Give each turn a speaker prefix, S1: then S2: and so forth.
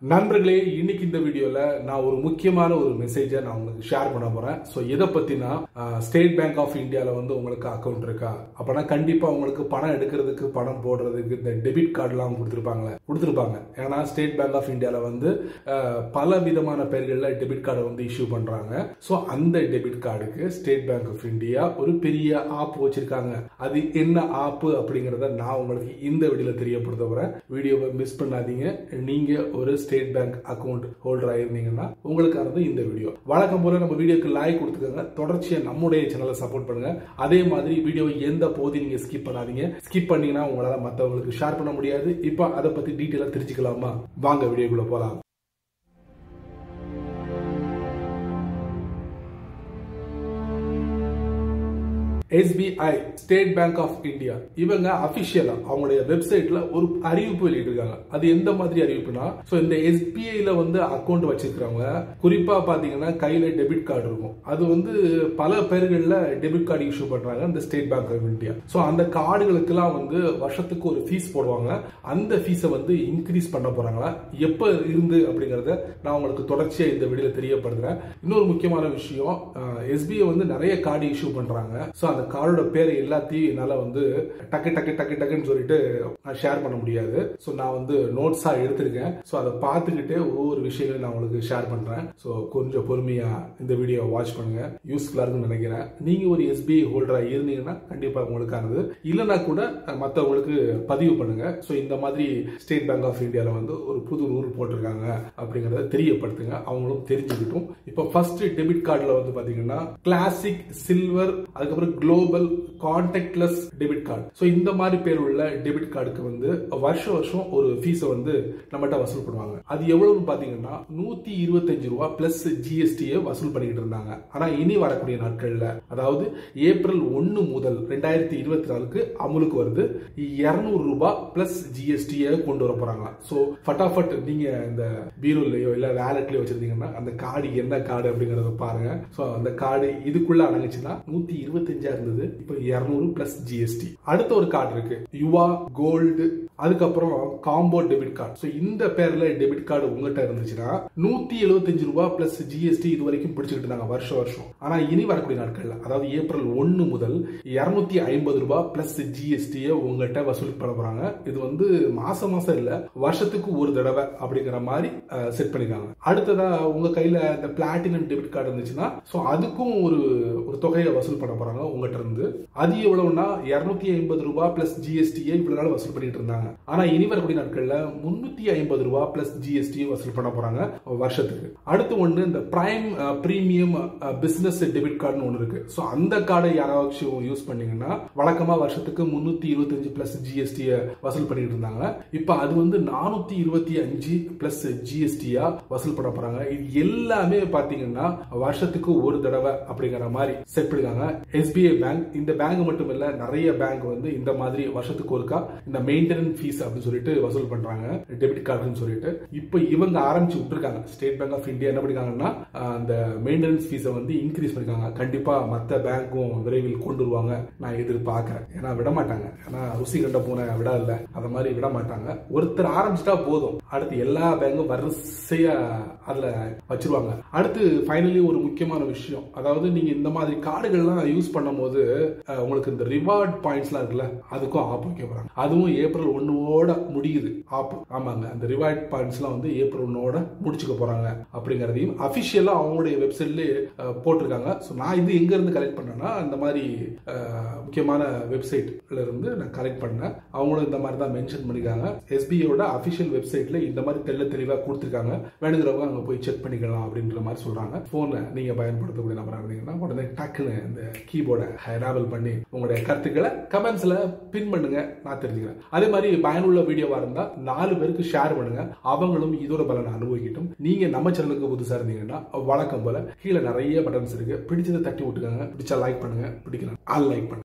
S1: நண்பர்களே, இன்னைக்கு இந்த வீடியோல நான் ஒரு முக்கியமான ஒரு மெசேஜை நான் உங்களுக்கு ஷேர் பண்ண போறேன். ஸோ இதை பத்தினா ஸ்டேட் பேங்க் ஆஃப் இந்தியால வந்து உங்களுக்கு அக்கௌண்ட் இருக்கா, அப்பனா கண்டிப்பா உங்களுக்கு பணம் எடுக்கிறதுக்கு பணம் போடுறதுக்கு இந்த டெபிட் கார்டுலாம் கொடுத்துருப்பாங்க. ஏன்னா ஸ்டேட் பேங்க் ஆஃப் இந்தியால வந்து பல விதமான பெயர்களில் டெபிட் கார்டை வந்து இஷ்யூ பண்றாங்க. ஸோ அந்த டெபிட் கார்டுக்கு ஸ்டேட் பேங்க் ஆஃப் இந்தியா ஒரு பெரிய ஆப் வச்சிருக்காங்க. அது என்ன ஆப் அப்படிங்கறத நான் உங்களுக்கு இந்த வீடியோல தெரியப்படுத்த போறேன். வீடியோவை மிஸ் பண்ணாதீங்க. நீங்க ஒரு ஸ்டேட் பேங்க் அக்கவுண்ட் ஹோல்டர் ஆயிருந்தீங்கன்னா உங்களுக்கானது இந்த வீடியோ. வழக்கம் போல நம்ம வீடியோக்கு லைக் கொடுத்துக்கோங்க. தொடர்ச்சியா நம்முடைய சேனலை சப்போர்ட் பண்ணுங்க. அதே மாதிரி வீடியோ எந்த போது நீங்க ஸ்கிப் பண்ணாதீங்க. ஸ்கிப் பண்ணீங்கன்னா உங்களால மற்றவங்களுக்கு ஷேர் பண்ண முடியாது. இப்ப அதை பத்தி டீட்டெயிலா தெரிஞ்சுக்கலாமா? வாங்க வீடியோக்குள்ள போலாம். SBI state bank of India இவங்க அபிஷியலா அவங்களுடைய வெப்சைட்ல ஒரு அறிவிப்பு வெளியிட்டிருக்காங்க. அது எந்த மாதிரி அறிவிப்புனா, இந்த SBIல வந்து அக்கௌண்ட் வச்சிருக்கிறவங்க குறிப்பா பாத்தீங்கன்னா கையில டெபிட் கார்டு இருக்கும். அது வந்து பல பேர்கள்ல டெபிட் கார்டு இஷ்யூ பண்றாங்க இந்த ஸ்டேட் பேங்க் ஆஃப் இந்தியா. அந்த கார்டுகளுக்கு எல்லாம் வந்து வருஷத்துக்கு ஒரு ஃபீஸ் போடுவாங்க. அந்த ஃபீஸை வந்து இன்க்ரீஸ் பண்ண போறாங்களா, எப்ப இருந்து அப்படிங்கறத நான் உங்களுக்கு தொடர்ச்சியா இந்த வீடியோல தெரியப்படுத்துறேன். இன்னொரு முக்கியமான விஷயம், SBI வந்து நிறைய கார்டு இஷ்யூ பண்றாங்க. அந்த கார்டோட பேரை எல்லாத்தையும் என்னால வந்து டக்குன்னு சொல்லிட்டு ஷேர் பண்ண முடியாது. நான் வந்து நோட்ஸா எடுத்திருக்கேன். அதை பார்த்துக்கிட்டே ஒவ்வொரு விஷயங்களையும் நான் உங்களுக்கு ஷேர் பண்றேன். கொஞ்சம் பொறுமையா இந்த வீடியோ வாட்ச் பண்ணுங்க. யூஸ்ஃபுல்லா இருக்குன்னு நினைக்கிறேன். நீங்க ஒரு SBI ஹோல்டரா இருந்தீங்கன்னா கண்டிப்பா உங்களுக்கானது, இல்லைன்னா கூட மற்றவங்களுக்கு பதிவு பண்ணுங்க. இந்த மாதிரி ஸ்டேட் பேங்க் ஆஃப் இந்தியால வந்து ஒரு புது ரூல் போட்டிருக்காங்க அப்படிங்கறத தெரியப்படுத்துங்க. அவங்களும் தெரிஞ்சுக்கிட்டும். இப்போ ஃபர்ஸ்ட் டெபிட் கார்டுல வந்து பாத்தீங்கன்னா கிளாசிக், சில்வர், அதுக்கப்புறம் குளோபல், கான்டாக்ட்லெஸ் டெபிட் கார்டு. இந்த மாதிரி பேர் உள்ள டெபிட் கார்டுக்கு வந்து வருஷம் ஒரு ஃபீஸ் வந்து நம்மகிட்ட வசூல் பண்ணுவாங்க. அது எவ்வளவுன்னு பாத்தீங்கன்னா 125 ரூபாய் பிளஸ் GST வசூல் பண்ணிட்டு இருந்தாங்க. ஆனா இனி வரக்கூடிய நாட்கள்ல, அதாவது ஏப்ரல் 1 முதல் 2024க்கு அமலுக்கு வருது, 200 ரூபாய் பிளஸ் GST கொண்டு வர போறாங்க. ஃபட்டாஃபட் நீங்க இந்த பீரோலயோ இல்ல வேலட்லயோ வச்சிருந்தீங்கன்னா அந்த கார்டு என்ன கார்டு அப்படிங்கறத பாருங்க. அந்த கார்டு இதுக்குள்ள அடங்குச்சுன்னா 125 இருந்தது, இப்போ 200 பிளஸ் GST. அடுத்த ஒரு கார்டு இருக்கு, யுவா கோல்டு, அதுக்கப்புறம் காம்போ டெபிட் கார்டு. இந்த பேர்ல டெபிட் கார்டு உங்ககிட்ட இருந்துச்சுன்னா 175 ரூபாய் பிளஸ் GST இது வரைக்கும் பிடிச்சிட்டு இருந்தாங்க வருஷம். ஆனா இனி வரக்கூடிய நாட்கள்ல, அதாவது ஏப்ரல் 1 முதல் 250 ரூபாய் பிளஸ் GST உங்ககிட்ட வசூல் பண்ண போறாங்க. இது வந்து மாசம் இல்ல, வருஷத்துக்கு ஒரு தடவை அப்படிங்கிற மாதிரி செட் பண்ணிருக்காங்க. அடுத்ததா உங்க கையில இந்த பிளாட்டினம் டெபிட் கார்டு இருந்துச்சுன்னா அதுக்கும் ஒரு தொகையை வசூல் பண்ண போறாங்க உங்ககிட்ட இருந்து. அது எவ்வளவுனா 250 ரூபாய் பிளஸ் GST இவ்வளவு நாள் வசூல் பண்ணிட்டு இருந்தாங்க. ஆனா இனி வரக்கூடிய நாட்கள்ல 350 ரூபாய் பிளஸ் GST வசூல் பண்ண போறாங்க வருஷத்துக்கு. அடுத்து ஒண்ணு இந்த prime premium business debit card ஒன்னு இருக்கு. அந்த கார்டை யாராச்சும் யூஸ் பண்ணீங்கன்னா வழக்கமா வருஷத்துக்கு 325 பிளஸ் GST வசூல் பண்ணிட்டு இருந்தாங்க. இப்ப அது வந்து 425 பிளஸ் GST வசூல் பண்ண போறாங்க. இது எல்லாமே பாத்தீங்கன்னா வருஷத்துக்கு ஒரு தடவை அப்படிங்கிற மாதிரி செட் பண்ணிருக்காங்க. SBI பேங்க், இந்த பேங்க் மட்டும் இல்ல, நிறைய பேங்க் வந்து இந்த மாதிரி வருஷத்துக்கு ஒருக்கா இந்த மெயின்டெனன்ஸ் ஃபீஸ் அப்படின்னு சொல்லிட்டு வசூல் பண்றாங்க டெபிட் கார்டுன்னு சொல்லிட்டு. இப்போ இவங்க ஆரம்பிச்சு விட்டுருக்காங்க. ஸ்டேட் பேங்க் ஆஃப் இந்தியா என்ன பண்ணிருக்காங்கன்னா அந்த மெயின்டெனன்ஸ் ஃபீஸை வந்து இன்க்ரீஸ் பண்ணிருக்காங்க. கண்டிப்பா மற்ற பேங்க்கும் விரைவில் கொண்டு வருவாங்க நான் எதிர்பார்க்கிறேன். ஏன்னா விட மாட்டாங்க. ஏன்னா ருசி கண்ட போன விட இல்ல, அத மாதிரி விட மாட்டாங்க. ஒருத்தர் ஆரம்பிச்சுட்டா போதும், அடுத்து எல்லா பேங்கும் வரிசையா அதுல வச்சிருவாங்க. அடுத்து ஃபைனலி ஒரு முக்கியமான விஷயம், அதாவது நீங்க இந்த மாதிரி கார்டுகள்லாம் யூஸ் பண்ணும்போது உங்களுக்கு இந்த ரிவார்ட் பாயிண்ட்ஸ்லாம் இருக்குல்ல, அதுக்கும் ஆப் வைக்க போறாங்க. அதுவும் ஏப்ரல் 1ஓட முடியுது ஆப். ஆமாங்க, அந்த ரிவார்ட் பாயிண்ட்ஸ்லாம் வந்து ஏப்ரல் 1ஓட முடிச்சுக்க போறாங்க அப்படிங்கறதையும் அபிஷியலா அவங்களுடைய வெப்சைட்ல போட்டிருக்காங்க. நான் இது எங்க இருந்து கலெக்ட் பண்ணேன்னா, இந்த மாதிரி முக்கியமான வெப்சைட்ல இருந்து நான் கலெக்ட் பண்ணேன். அவங்களும் இந்த மாதிரி தான் மென்ஷன் பண்ணிருக்காங்க. SBIயோட அபிஷியல் வெப்சைட்ல இந்த மாதிரி தெளிவா கொடுத்திருக்காங்க. வேணுங்கிறவங்க அங்க போய் செக் பண்ணிக்கலாம் அப்படின்ற மாதிரி சொல்றாங்க. போனை நீங்க பயன்படுத்தக்கூடிய நபரா இருந்தீங்கன்னா உடனே டக்குன்னு இந்த கீபோர்டை எனேபிள் பண்ணி உங்களுடைய கருத்துக்களை கமெண்ட்ஸ்ல பின் பண்ணுங்க, நான் தெரிஞ்சுக்கிறேன். அதே மாதிரி பயனுள்ள வீடியோவா இருந்தா 4 பேருக்கு ஷேர் பண்ணுங்க, அவங்களும் இதோட பலனை அனுபவிக்கட்டும். நீங்க நம்ம சேனலுக்கு புதுசா இருந்தீங்கன்னா வழக்கம் போல கீழே நிறைய பட்டன்ஸ் இருக்கு, பிடிச்சதை தட்டி விட்டுக்காங்க. பிடிச்சா லைக் பண்ணுங்க, பிடிக்கலாம் லைக் பண்ணுங்க.